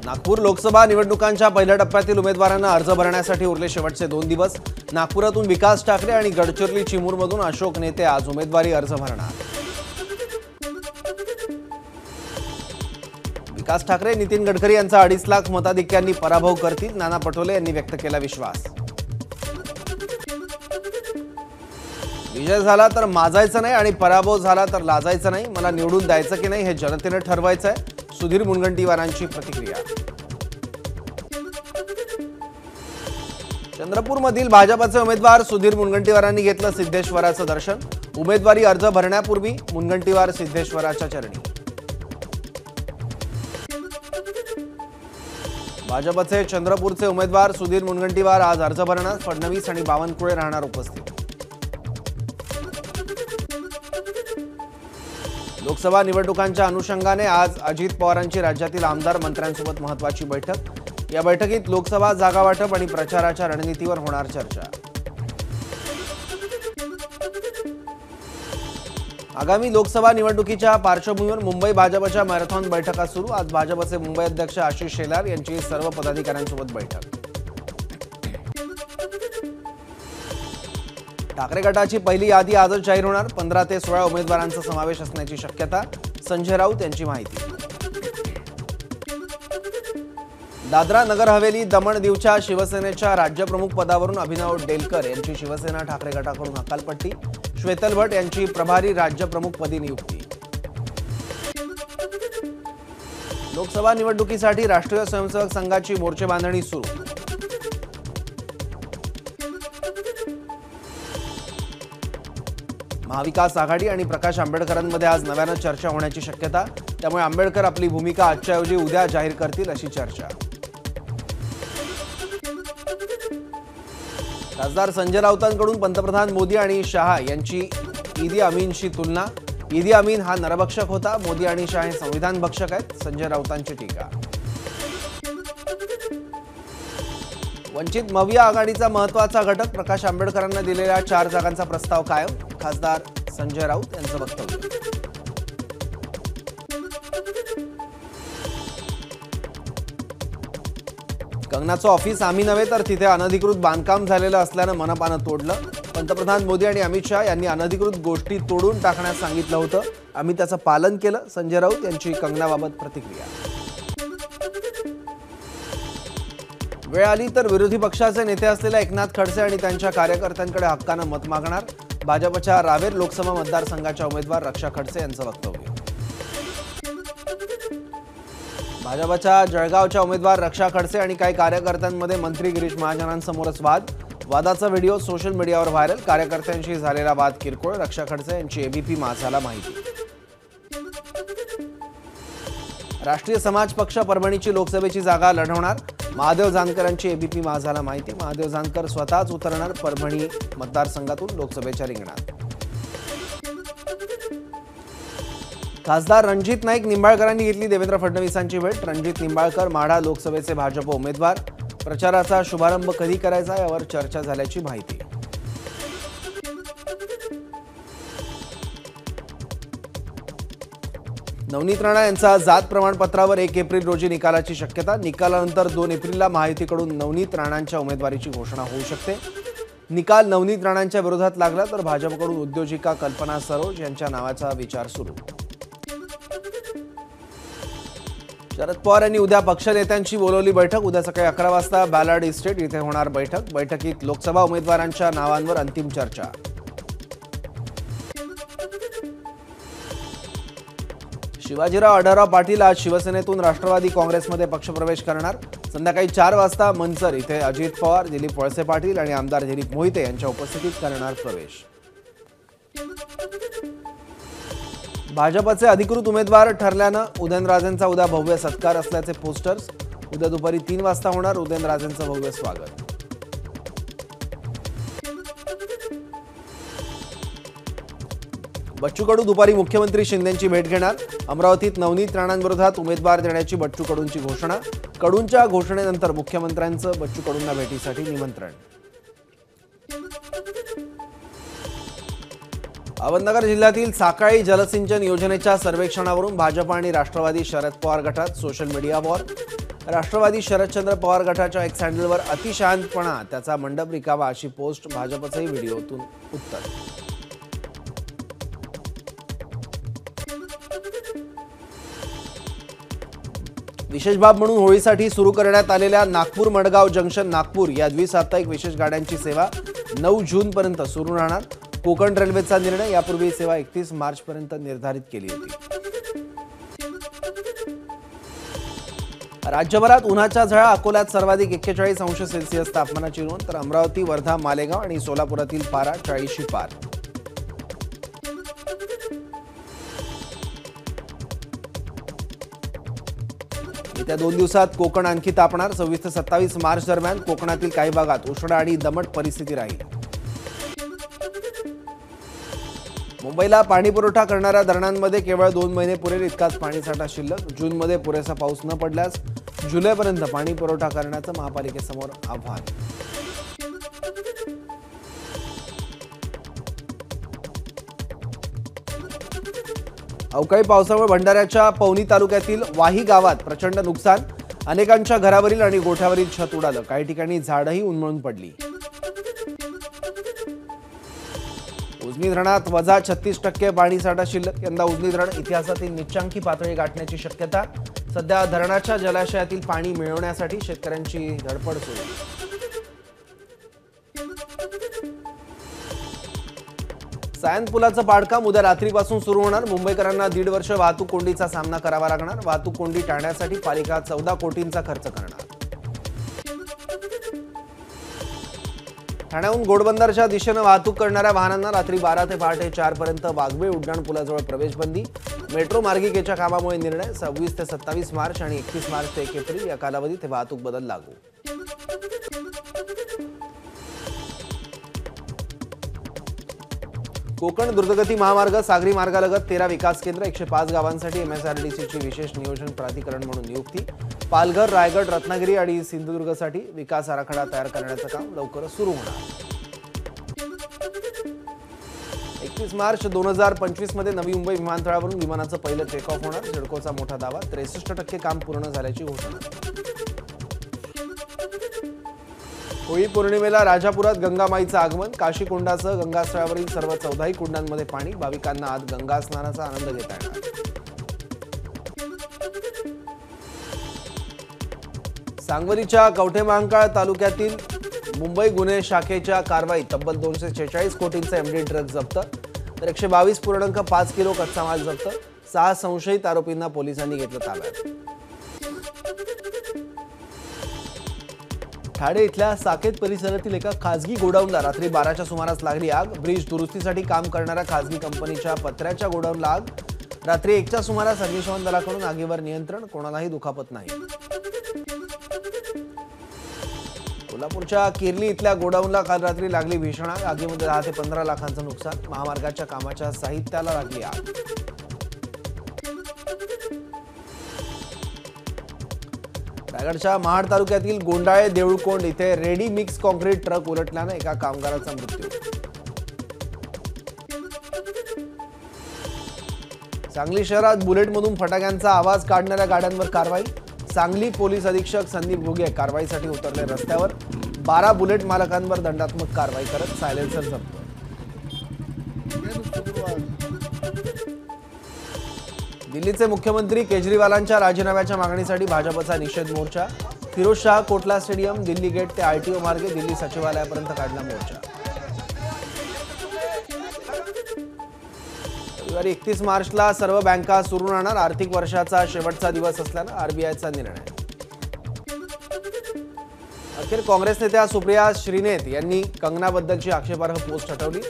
नागपूर लोकसभा निवडणुकांच्या पहिल्या टप्प्यातील उमेदवारांना अर्ज भरण्यासाठी उरले शेवटचे 2 दिवस। नागपुरातून विकास ठाकरे आणि गडचिरोली चिमूरमधून अशोक नेते आज उमेदवारी अर्ज भरणार। विकास ठाकरे नितीन गडकरी यांचा 2.5 लाख मताधिक्यांनी पराभव करतील, नाना पटोले यांनी व्यक्त केला विश्वास। विजय झाला तर माजायचं नाही आणि पराभव झाला तर लाजायचं नाही, मला निवडून द्यायचं की नाही हे जनतेने ठरवायचं आहे, सुधीर मुनगंटीवारांची प्रतिक्रिया। चंद्रपूरमधील भाजपचे उमेदवार सुधीर मुनगंटीवारांनी घेतलं सिद्धेश्वराचं दर्शन। उमेदवारी अर्ज भरण्यापूर्वी मुनगंटीवार सिद्धेश्वराच्या चरणी। भाजपचे चंद्रपूरचे उमेदवार सुधीर मुनगंटीवार आज अर्ज भरणार। फडणवीस आणि बावनकुळे राहणार उपस्थित। लोकसभा निवडणुकांच्या अनुषंगाने आज अजित पवारांची राज्यातील आमदार मंत्र्यांसोबत महत्त्वाची बैठक। या बैठकीत लोकसभा जागा वाटप आणि प्रचाराच्या रणनीतीवर होणार चर्चा। आगामी लोकसभा निवडणुकीच्या पार्श्वभूमीवर मुंबई भाजपच्या मॅरेथॉन बैठका सुरू। आज भाजपचे मुंबई अध्यक्ष आशिष शेलार यांची सर्व पदाधिकाऱ्यांसोबत बैठक। ठाकरे गटाची पहिली यादी आजच जाहीर होणार। 15 ते 16 उमेदवारांचा समावेश असण्याची शक्यता, संजय राऊत यांची माहिती। दादरा नगर हवेली दमण दीवच्या शिवसेनेच्या राज्यप्रमुख पदावरून अभिनव डेलकर यांची शिवसेना ठाकरे गटाकडून हकालपट्टी। श्वेतल भट यांची प्रभारी राज्यप्रमुख पदी नियुक्ती। लोकसभा निवडणुकीसाठी राष्ट्रीय स्वयंसेवक संघाची मोर्चे बांधणी सुरू। महाविकास आघाडी आणि प्रकाश आंबेडकरांमध्ये आज नव्यानं चर्चा होण्याची शक्यता, त्यामुळे आंबेडकर आपली भूमिका आजच्याऐवजी उद्या जाहीर करतील अशी चर्चा। खासदार संजय राऊतांकडून पंतप्रधान मोदी आणि शहा यांची ईदी अमीनशी तुलना। ईदी अमीन हा नरभक्षक होता, मोदी आणि शहा हे संविधान भक्षक आहेत, संजय राऊतांची टीका। वंचित मविया आघाडीचा महत्त्वाचा घटक प्रकाश आंबेडकरांना दिलेल्या 4 जागांचा प्रस्ताव कायम, खासदार संजय राऊत यांचं वक्तव्य। कंगनाचं ऑफिस आम्ही नव्हे तर तिथे अनधिकृत बांधकाम झालेलं असल्यानं मनपानं तोडलं। पंतप्रधान मोदी आणि अमित शहा यांनी अनधिकृत गोष्टी तोडून टाकण्यास सांगितलं होतं, आम्ही त्याचं पालन केलं, संजय राऊत यांची कंगनाबाबत प्रतिक्रिया। वेळ आली तर विरोधी पक्षाचे नेते असलेल्या एकनाथ खडसे आणि त्यांच्या कार्यकर्त्यांकडे हक्कानं मत मागणार। भाजपच्या रावेर लोकसभा मतदारसंघाच्या उमेदवार रक्षा खडसे यांचं वक्तव्य। भाजपच्या जळगावच्या उमेदवार रक्षा खडसे आणि काही कार्यकर्त्यांमध्ये मंत्री गिरीश महाजनांसमोरच वाद। वादाचा व्हिडिओ सोशल मीडियावर व्हायरल। कार्यकर्त्यांशी झालेला वाद किरकोळ, रक्षा खडसे यांची एबीपी माझाला माहिती। राष्ट्रीय समाज पक्ष परभणीची लोकसभेची जागा लढवणार। महादेव जानकरांची एबीपी माझाला माहिती। महादेव जानकर स्वतःच उतरणार परभणी मतदारसंघातून लोकसभेच्या रिंगणात। खासदार रणजित नाईक निंबाळकरांनी घेतली देवेंद्र फडणवीसांची भेट। रणजित निंबाळकर माढा लोकसभेचे भाजप उमेदवार। प्रचाराचा शुभारंभ कधी करायचा यावर चर्चा झाल्याची माहिती। नवनीत राणा यांचा जात प्रमाणपत्रावर 1 एप्रिल रोजी निकालाची शक्यता। निकालानंतर 2 एप्रिलला महायुतीकडून नवनीत राणांच्या उमेदवारीची घोषणा होऊ शकते। निकाल नवनीत राणांच्या विरोधात लागला तर भाजपकडून उद्योजिका कल्पना सरोज यांच्या नावाचा विचार सुरू। शरद पवार यांनी उद्या पक्षनेत्यांची बोलावली बैठक। उद्या सकाळी 11 वाजता बॅलार्ड इस्टेट इथे होणार बैठक। बैठकीत लोकसभा उमेदवारांच्या नावांवर अंतिम चर्चा। शिवाजीराव आढळराव पाटील आज शिवसेनेतून राष्ट्रवादी काँग्रेसमध्ये पक्षप्रवेश करणार। संध्याकाळी 4 वाजता मनसर इथे अजित पवार, दिलीप वळसे पाटील आणि आमदार दिलीप मोहिते यांच्या उपस्थितीत करणार प्रवेश। भाजपचे अधिकृत उमेदवार ठरल्यानं उदयनराजेंचा उद्या भव्य सत्कार असल्याचे पोस्टर्स। उद्या दुपारी 3 वाजता होणार उदयनराजेंचं भव्य स्वागत। बच्चू कडू दुपारी मुख्यमंत्री शिंदेंची भेट घेणार। अमरावतीत नवनीत राणांविरोधात उमेदवार देण्याची बच्चू कडूंची घोषणा। कडूंच्या घोषणेनंतर मुख्यमंत्र्यांचं बच्चू कडूंना भेटीसाठी निमंत्रण। अहमदनगर जिल्ह्यातील साकाळी जलसिंचन योजनेच्या सर्वेक्षणावरून भाजप आणि राष्ट्रवादी शरद पवार गटात social media war. Rashtrawadi Sharadchandra Pawar गटाच्या एक्स हँडलवर अतिशांतपणा, त्याचा मंडप रिकामा अशी पोस्ट, भाजपचंही व्हिडिओतून उत्तर. विशेष बाब म्हणून होळीसाठी सुरू करण्यात आलेल्या नागपूर मडगाव जंक्शन नागपूर या द्विसाप्ताहिक विशेष गाड्यांची सेवा 9 जून पर्यंत सुरू राहणार. कोकण रेल्वेचा निर्णय, यापूर्वी सेवा 31 मार्च पर्यंत निर्धारित केली होती. राज्यभरात उन्हाच्या झळा, अकोल्यात सर्वाधिक 41 अंश सेल्सिअस तापमानाची नोंद, तर अमरावती, वर्धा, मालेगाव आणि सोलापुरातील पारा 40शी पार. येत्या 2 दिवसात कोकण आणखी तापणार. 26 ते 27 मार्च दरम्यान कोकणातील काही भागात उष्ण आणि दमट परिस्थिती राहील. मुंबईला पाणी पुरवठा करणाऱ्या धरणांमध्ये केवळ 2 महिने पुरेल इतकाच पाणीसाठा शिल्लक. जूनमध्ये पुरेसा पाऊस न पडल्यास जुलैपर्यंत पाणी पुरवठा करण्याचं महापालिकेसमोर आव्हान. अवकाळी पावसामुळे भंडाऱ्याच्या पवनी तालुक्यातील वाही गावात प्रचंड नुकसान. अनेकांच्या घरावरील आणि गोठ्यावरील छत उडालं. काही ठिकाणी झाडही उन्मळून पडली. उजनी धरणात वजा 36% पाणीसाठा शिल्लक. यंदा उजनी धरण इतिहासातील निच्चांकी पातळी गाठण्याची शक्यता. सध्या धरणाच्या जलाशयातील पाणी मिळवण्यासाठी शेतकऱ्यांची धडपड सुरू. सायन पुलाचं बांधकाम उद्या रात्रीपासून सुरू होणार. मुंबईकरांना 1.5 वर्ष वाहतूक कोंडीचा सामना करावा लागणार. वाहतूक कोंडी टाळण्यासाठी पालिका 14 कोटींचा खर्च करणार. ठाण्याहून घोडबंदरच्या दिशेनं वाहतूक करणाऱ्या वाहनांना रात्री 12 ते पहाटे 4 पर्यंत वाघबे उड्डाण पुलाजवळ प्रवेशबंदी. मेट्रो मार्गिकेच्या कामामुळे निर्णय. 26 ते 27 मार्च आणि 31 मार्च ते 1 एप्रिल या कालावधीत हे वाहतूक बदल लागू. कोकण द्रुतगती महामार्ग सागरी मार्गालगत 13 विकास केंद्र, 105 गावांसाठी MSRDCची विशेष नियोजन प्राधिकरण म्हणून नियुक्ती. पालघर, रायगड, रत्नागिरी आणि सिंधुदुर्गसाठी विकास आराखडा तयार करण्याचं काम लवकरच सुरू होणार. 31 मार्च 2025 मध्ये नवी मुंबई विमानतळावरून विमानाचं पहिलं टेक ऑफ होणार. सिडकोचा मोठा दावा, 63% काम पूर्ण झाल्याची घोषणा. होळी पौर्णिमेला राजापुरात गंगामाईचं आगमन. काशीकुंडासह गंगास्थळावरील सर्व 14 कुंडांमध्ये पाणी. भाविकांना आज गंगा स्नानाचा आनंद घेता येणार. सांगलीच्या कवठेमहांकाळ तालुक्यातील मुंबई गुन्हे शाखेच्या कारवाईत तब्बल 246 कोटींचा एमडी ड्रग्ज जप्त, तर 122.5 किलो कच्चा माल जप्त. 6 संशयित आरोपींना पोलिसांनी घेतलं ताब्यात. ठाणे इथल्या साकेत परिसरातील एका खासगी गोडाऊनला रात्री 12च्या सुमारास लागली आग. ब्रिज दुरुस्तीसाठी काम करणाऱ्या खासगी कंपनीच्या पत्र्याच्या गोडाऊनला आग. रात्री 1च्या सुमारास अग्निशमन दलाकडून आगीवर नियंत्रण. कोणालाही दुखापत नाही. कोल्हापूरच्या किर्ली इथल्या गोडाऊनला काल रात्री लागली भीषण आग. आगीमध्ये 10 ते 15 लाखांचं नुकसान. महामार्गाच्या कामाच्या साहित्याला लागली आग. रायगडच्या महाड तालुक्यातील गोंडाळे देऊळकोंड इथे रेडी मिक्स कॉन्क्रीट ट्रक उलटल्याने एका कामगाराचा मृत्यू. सांगली शहरात बुलेटमधून फटाक्यांचा आवाज काढणाऱ्या गाड्यांवर कारवाई. सांगली पोलीस अधीक्षक संदीप घुगे कारवाईसाठी उतरले रस्त्यावर. 12 बुलेट मालकांवर दंडात्मक कारवाई करत सायलेन्सर जप्त. दिल्लीचे मुख्यमंत्री केजरीवालांच्या राजीनाम्याच्या मागणीसाठी भाजपचा निषेध मोर्चा. फिरोजशाह कोटला स्टेडियम, दिल्ली गेट ते आरटीओ मार्गे दिल्ली सचिवालयापर्यंत काढला मोर्चा. रविवारी 31 मार्चला सर्व बँका सुरू राहणार. आर्थिक वर्षाचा शेवटचा दिवस असल्यानं आरबीआयचा निर्णय. अखेर काँग्रेस नेत्या सुप्रिया श्रीनेत यांनी कंगनाबद्दलची आक्षेपार्ह पोस्ट हटवली.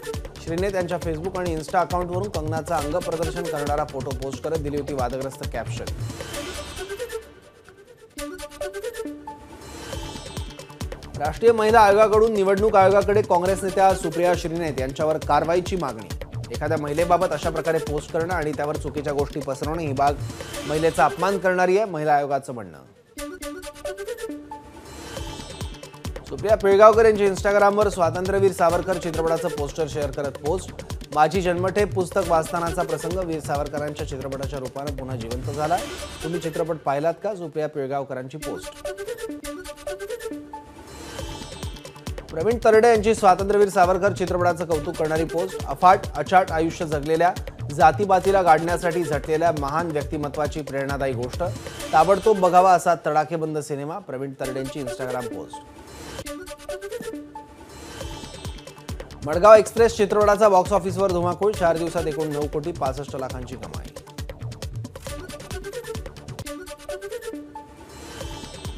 श्रीनेत यांच्या फेसबुक आणि इन्स्टा अकाउंटवरून कंगनाचा अंग प्रदर्शन करणारा फोटो पोस्ट करत दिली होती वादग्रस्त कॅप्शन. राष्ट्रीय महिला आयोगाकडून निवडणूक आयोगाकडे काँग्रेस नेत्या सुप्रिया श्रीनेत यांच्यावर कारवाईची मागणी. एखाद्या महिलेबाबत अशा प्रकारे पोस्ट करणं आणि त्यावर चुकीच्या गोष्टी पसरवणं ही बाब महिलेचा अपमान करणारी आहे, महिला आयोगाचं म्हणणं. सुप्रिया पिळगावकर यांच्या इंस्टाग्रामवर स्वातंत्र्यवीर सावरकर चित्रपटाचं पोस्टर शेअर करत पोस्ट. माझी जन्मठेप पुस्तक वाचतानाचा प्रसंग वीर सावरकरांच्या चित्रपटाच्या रूपाने पुन्हा जिवंत झाला. तुम्ही चित्रपट पाहिलात का? सुप्रिया पिळगावकरांची पोस्ट. प्रवीण तरडे यांची स्वातंत्र्यवीर सावरकर चित्रपटाचं कौतुक करणारी पोस्ट. अफाट अचाट आयुष्य जगलेल्या, जातीपातीला गाडण्यासाठी झटलेल्या महान व्यक्तिमत्वाची प्रेरणादायी गोष्ट. ताबडतोब बघावा असा तडाखेबंद सिनेमा. प्रवीण तरडेंची इंस्टाग्राम पोस्ट. मडगाव एक्सप्रेस चित्रपटाचा बॉक्स ऑफिसवर धुमाकूळ. 4 दिवसात एकूण 9,65,00,000 कमाई.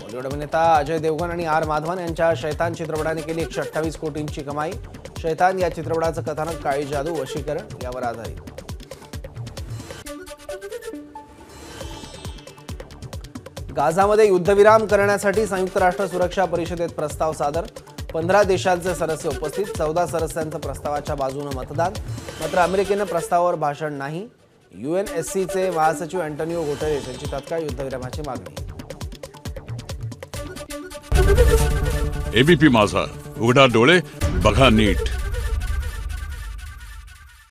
बॉलिवूड अभिनेता अजय देवगण आणि आर माधवन यांच्या शैतान चित्रपटाने केली 128 कोटींची कमाई. शैतान या चित्रपटाचं कथानक काळी जादू, वशीकरण यावर आधारित. गाझामध्ये युद्धविराम करण्यासाठी संयुक्त राष्ट्र सुरक्षा परिषदेत प्रस्ताव सादर. 15 देशांचे सदस्य उपस्थित. 14 सदस्यांचं प्रस्तावाच्या बाजूने मतदान. मात्र अमेरिकेनं प्रस्तावावर भाषण नाही. UNSCचे महासचिव अँटोनियो गुटेरेस यांची तत्काळ युद्धविरामाची मागणी. एबीपी माझा, उघडा डोळे बघा नीट.